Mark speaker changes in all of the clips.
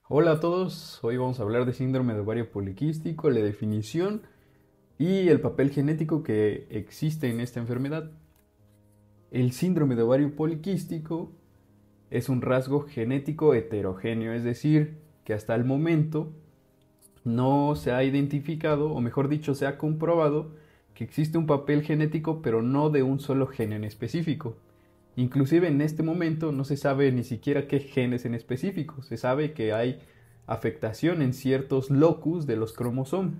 Speaker 1: Hola a todos, hoy vamos a hablar de síndrome de ovario poliquístico, la definición y el papel genético que existe en esta enfermedad. El síndrome de ovario poliquístico es un rasgo genético heterogéneo, es decir, que hasta el momento no se ha identificado, o mejor dicho, se ha comprobado que existe un papel genético, pero no de un solo gen en específico. Inclusive en este momento no se sabe ni siquiera qué genes en específico. Se sabe que hay afectación en ciertos locus de los cromosomas,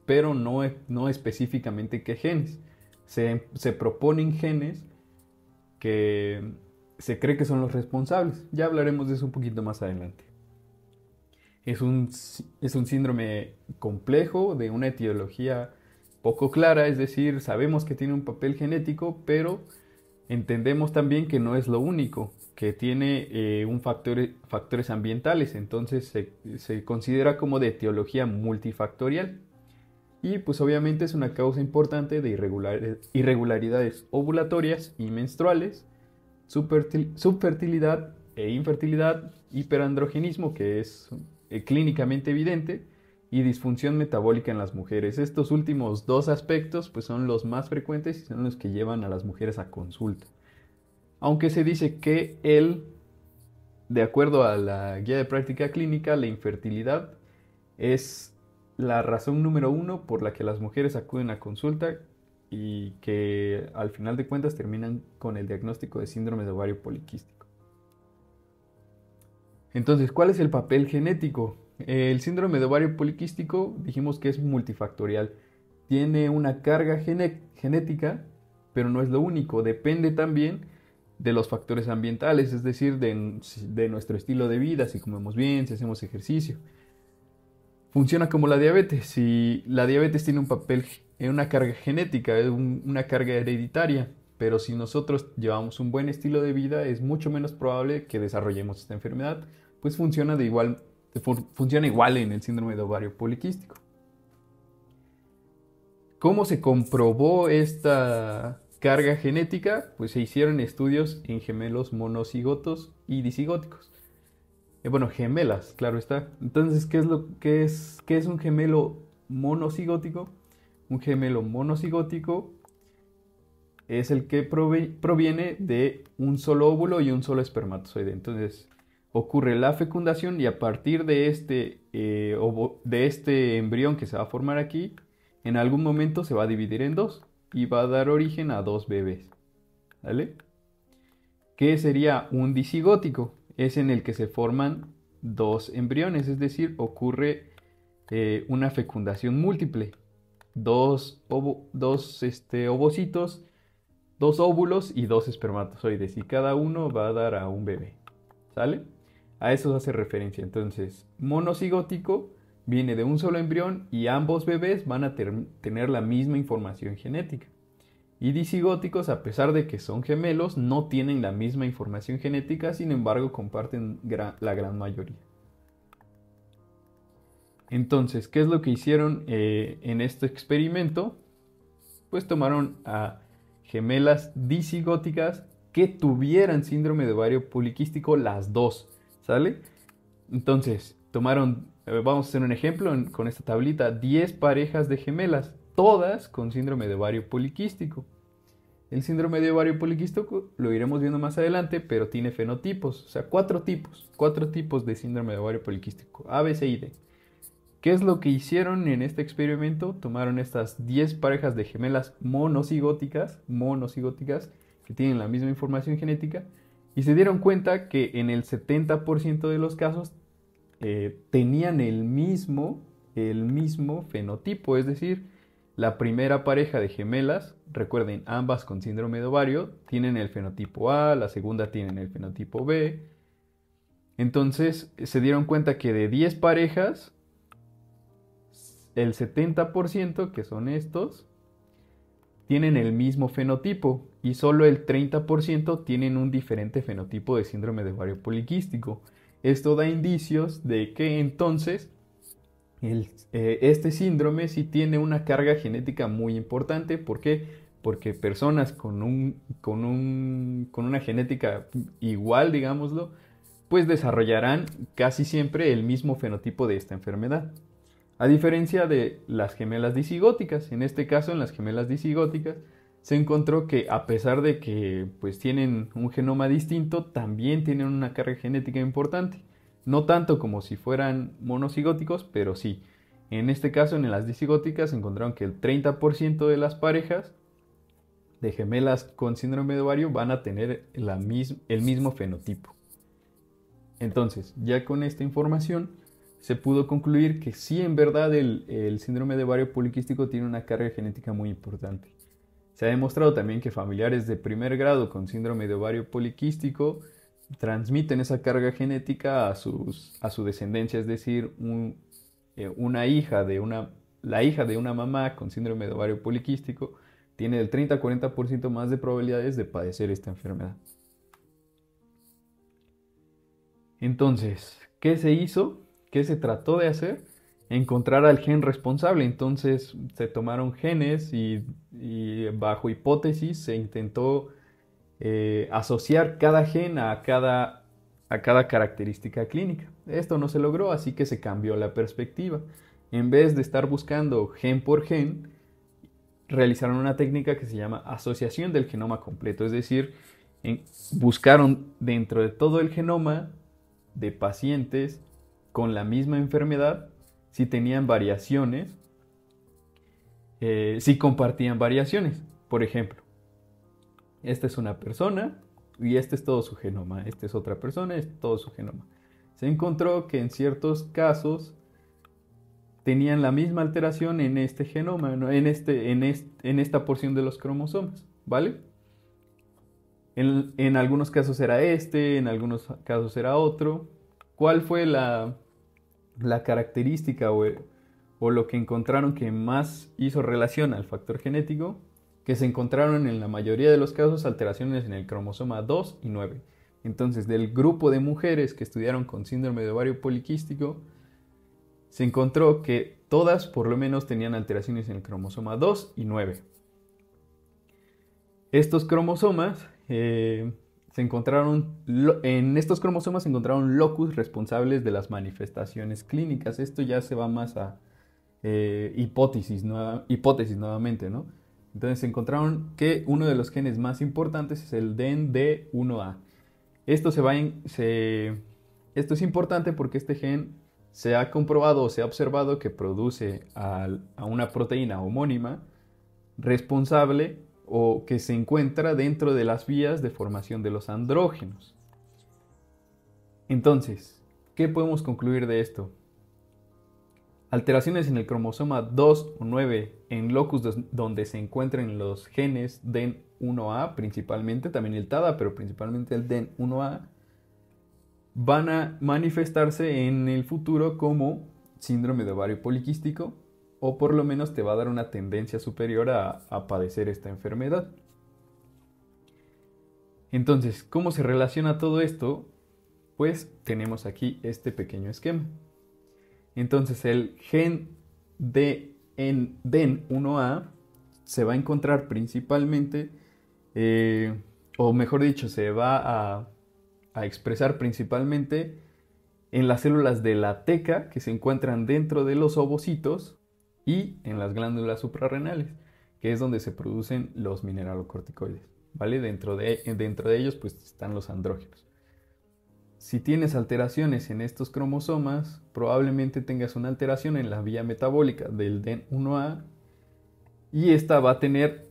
Speaker 1: pero no específicamente qué genes. Se proponen genes que se cree que son los responsables. Ya hablaremos de eso un poquito más adelante. Es un síndrome complejo de una etiología poco clara, es decir, sabemos que tiene un papel genético, pero entendemos también que no es lo único, que tiene factores ambientales, entonces se considera como de etiología multifactorial. Y pues obviamente es una causa importante de irregularidades ovulatorias y menstruales, subfertilidad e infertilidad, hiperandrogenismo, que es clínicamente evidente, y disfunción metabólica en las mujeres. Estos últimos dos aspectos pues son los más frecuentes y son los que llevan a las mujeres a consulta. Aunque se dice que de acuerdo a la guía de práctica clínica, la infertilidad es la razón número uno por la que las mujeres acuden a consulta y que al final de cuentas terminan con el diagnóstico de síndrome de ovario poliquístico. Entonces, ¿cuál es el papel genético? El síndrome de ovario poliquístico dijimos que es multifactorial. Tiene una carga genética, pero no es lo único. Depende también de los factores ambientales, es decir, de nuestro estilo de vida, si comemos bien, si hacemos ejercicio. Funciona como la diabetes. Si la diabetes tiene un papel, una carga genética, una carga hereditaria, pero si nosotros llevamos un buen estilo de vida, es mucho menos probable que desarrollemos esta enfermedad, pues funciona igual en el síndrome de ovario poliquístico. ¿Cómo se comprobó esta carga genética? Pues se hicieron estudios en gemelos monocigotos y disigóticos. Bueno, gemelas, claro está. Entonces, qué es un gemelo monocigótico? Un gemelo monocigótico es el que proviene de un solo óvulo y un solo espermatozoide. Entonces, ocurre la fecundación y a partir de este embrión que se va a formar aquí, en algún momento se va a dividir en dos y va a dar origen a dos bebés. ¿Vale? ¿Qué sería un disigótico? Es en el que se forman dos embriones, es decir, ocurre una fecundación múltiple. Dos ovocitos, dos óvulos y dos espermatozoides, y cada uno va a dar a un bebé. ¿Sale? A eso se hace referencia. Entonces, monocigótico viene de un solo embrión y ambos bebés van a tener la misma información genética. Y disigóticos, a pesar de que son gemelos, no tienen la misma información genética, sin embargo comparten la gran mayoría. Entonces, ¿qué es lo que hicieron en este experimento? Pues tomaron a gemelas disigóticas que tuvieran síndrome de ovario poliquístico las dos, ¿sale? Entonces, vamos a hacer un ejemplo con esta tablita, 10 parejas de gemelas, todas con síndrome de ovario poliquístico. El síndrome de ovario poliquístico lo iremos viendo más adelante, pero tiene fenotipos, o sea, cuatro tipos de síndrome de ovario poliquístico, A, B, C y D. ¿Qué es lo que hicieron en este experimento? Tomaron estas 10 parejas de gemelas monocigóticas, que tienen la misma información genética, y se dieron cuenta que en el 70% de los casos tenían el mismo fenotipo, es decir, la primera pareja de gemelas, recuerden, ambas con síndrome de ovario, tienen el fenotipo A, la segunda tienen el fenotipo B. Entonces se dieron cuenta que de 10 parejas, el 70%, que son estos, tienen el mismo fenotipo y solo el 30% tienen un diferente fenotipo de síndrome de ovario poliquístico. Esto da indicios de que entonces este síndrome sí tiene una carga genética muy importante. ¿Por qué? Porque personas con una genética igual, digámoslo, pues desarrollarán casi siempre el mismo fenotipo de esta enfermedad. A diferencia de las gemelas disigóticas, en este caso en las gemelas disigóticas se encontró que a pesar de que pues tienen un genoma distinto, también tienen una carga genética importante. No tanto como si fueran monocigóticos, pero sí. En este caso, en las disigóticas, se encontraron que el 30% de las parejas de gemelas con síndrome de ovario van a tener el mismo fenotipo. Entonces, ya con esta información, se pudo concluir que sí, en verdad, el síndrome de ovario poliquístico tiene una carga genética muy importante. Se ha demostrado también que familiares de primer grado con síndrome de ovario poliquístico transmiten esa carga genética a su descendencia, es decir, la hija de una mamá con síndrome de ovario poliquístico tiene del 30 a 40% más de probabilidades de padecer esta enfermedad. Entonces, ¿qué se hizo? ¿Qué se trató de hacer? Encontrar al gen responsable. Entonces se tomaron genes y bajo hipótesis se intentó asociar cada gen a cada característica clínica. Esto no se logró, así que se cambió la perspectiva. En vez de estar buscando gen por gen, realizaron una técnica que se llama asociación del genoma completo, es decir, buscaron dentro de todo el genoma de pacientes con la misma enfermedad si tenían variaciones, si compartían variaciones. Por ejemplo, esta es una persona y este es todo su genoma, esta es otra persona, este es todo su genoma. Se encontró que en ciertos casos tenían la misma alteración en este genoma, ¿no? en esta porción de los cromosomas, ¿vale? En algunos casos era en algunos casos era otro. ¿Cuál fue la característica o lo que encontraron que más hizo relación al factor genético? Que se encontraron en la mayoría de los casos alteraciones en el cromosoma 2 y 9. Entonces, del grupo de mujeres que estudiaron con síndrome de ovario poliquístico, se encontró que todas por lo menos tenían alteraciones en el cromosoma 2 y 9. Estos cromosomas en estos cromosomas se encontraron locus responsables de las manifestaciones clínicas. Esto ya se va más a hipótesis nuevamente, ¿no? Entonces se encontraron que uno de los genes más importantes es el DEN-D1A. Esto es importante porque este gen se ha comprobado o se ha observado que produce a una proteína homónima responsable o que se encuentra dentro de las vías de formación de los andrógenos. Entonces, ¿qué podemos concluir de esto? Alteraciones en el cromosoma 2 o 9 en locus donde se encuentran los genes DEN1A, principalmente, también el TADA, pero principalmente el DEN1A, van a manifestarse en el futuro como síndrome de ovario poliquístico, o por lo menos te va a dar una tendencia superior a padecer esta enfermedad. Entonces, ¿cómo se relaciona todo esto? Pues tenemos aquí este pequeño esquema. Entonces, el gen DEN1A se va a encontrar principalmente, o mejor dicho, se va a expresar principalmente en las células de la teca que se encuentran dentro de los ovocitos y en las glándulas suprarrenales, que es donde se producen los mineralocorticoides, ¿vale? Dentro de ellos pues están los andrógenos. Si tienes alteraciones en estos cromosomas, probablemente tengas una alteración en la vía metabólica del DEN1A y esta va a tener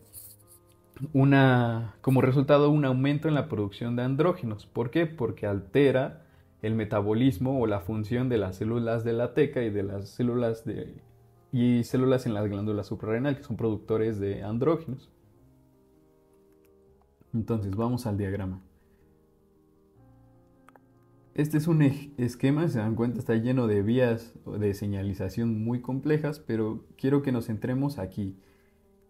Speaker 1: como resultado un aumento en la producción de andrógenos. ¿Por qué? Porque altera el metabolismo o la función de las células de la teca y de las células en las glándulas suprarrenales, que son productores de andrógenos. Entonces, vamos al diagrama. Este es un esquema, se dan cuenta, está lleno de vías de señalización muy complejas, pero quiero que nos centremos aquí,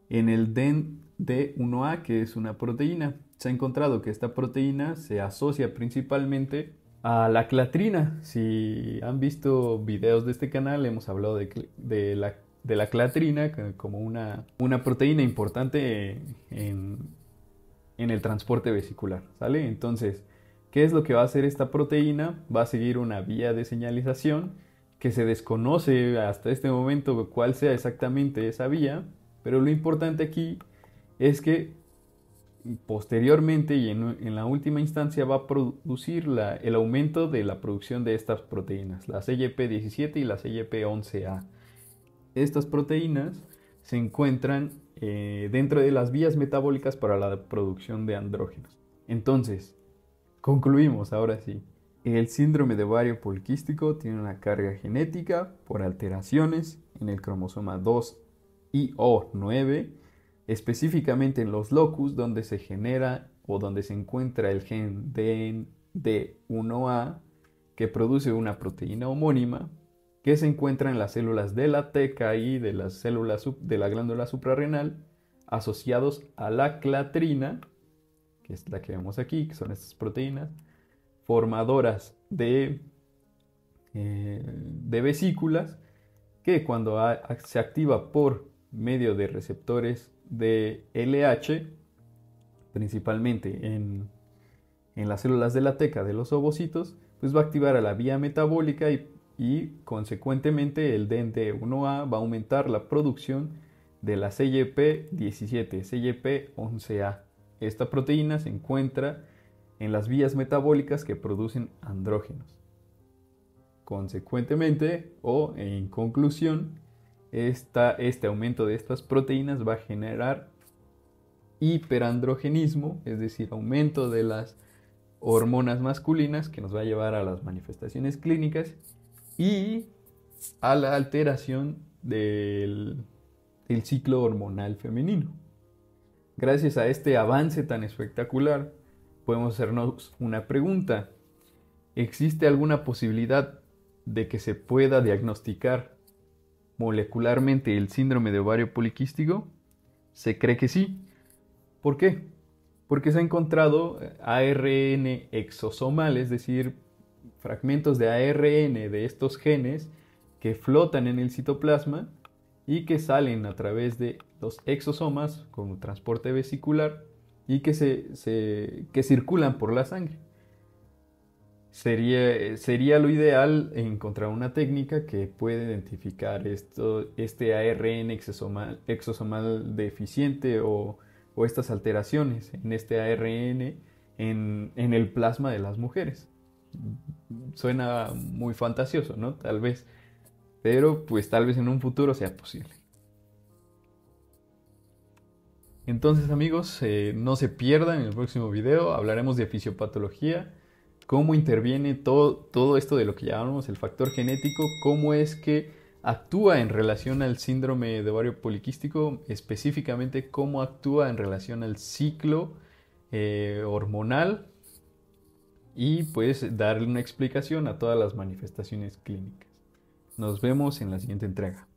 Speaker 1: en el DEN-D1A, que es una proteína. Se ha encontrado que esta proteína se asocia principalmente a la clatrina. Si han visto videos de este canal, hemos hablado de la clatrina como una proteína importante en el transporte vesicular, ¿sale? Entonces, ¿Qué es lo que va a hacer esta proteína? Va a seguir una vía de señalización que se desconoce hasta este momento cuál sea exactamente esa vía, pero lo importante aquí es que posteriormente y en la última instancia va a producir el aumento de la producción de estas proteínas, la CYP17 y la CYP11A. Estas proteínas se encuentran dentro de las vías metabólicas para la producción de andrógenos. Entonces, concluimos ahora sí. El síndrome de ovario poliquístico tiene una carga genética por alteraciones en el cromosoma 2 y o 9, específicamente en los locus donde se genera o donde se encuentra el gen DND1A que produce una proteína homónima que se encuentra en las células de la teca y de las células de la glándula suprarrenal asociados a la clatrina, que es la que vemos aquí, que son estas proteínas formadoras de vesículas, que cuando se activa por medio de receptores de LH, principalmente en las células de la teca de los ovocitos, pues va a activar a la vía metabólica y consecuentemente el DND1A va a aumentar la producción de la CYP17, CYP11A. Esta proteína se encuentra en las vías metabólicas que producen andrógenos. Consecuentemente, o en conclusión, este aumento de estas proteínas va a generar hiperandrogenismo, es decir, aumento de las hormonas masculinas que nos va a llevar a las manifestaciones clínicas y a la alteración del ciclo hormonal femenino. Gracias a este avance tan espectacular, podemos hacernos una pregunta. ¿Existe alguna posibilidad de que se pueda diagnosticar molecularmente el síndrome de ovario poliquístico? Se cree que sí. ¿Por qué? Porque se ha encontrado ARN exosomal, es decir, fragmentos de ARN de estos genes que flotan en el citoplasma y que salen a través de los exosomas como transporte vesicular y que circulan por la sangre. Sería lo ideal encontrar una técnica que pueda identificar este ARN exosomal deficiente o estas alteraciones en este ARN en el plasma de las mujeres. Suena muy fantasioso, ¿no? Tal vez, pero pues tal vez en un futuro sea posible. Entonces amigos, no se pierdan en el próximo video, hablaremos de fisiopatología, cómo interviene todo esto de lo que llamamos el factor genético, cómo es que actúa en relación al síndrome de ovario poliquístico, específicamente cómo actúa en relación al ciclo hormonal y pues darle una explicación a todas las manifestaciones clínicas. Nos vemos en la siguiente entrega.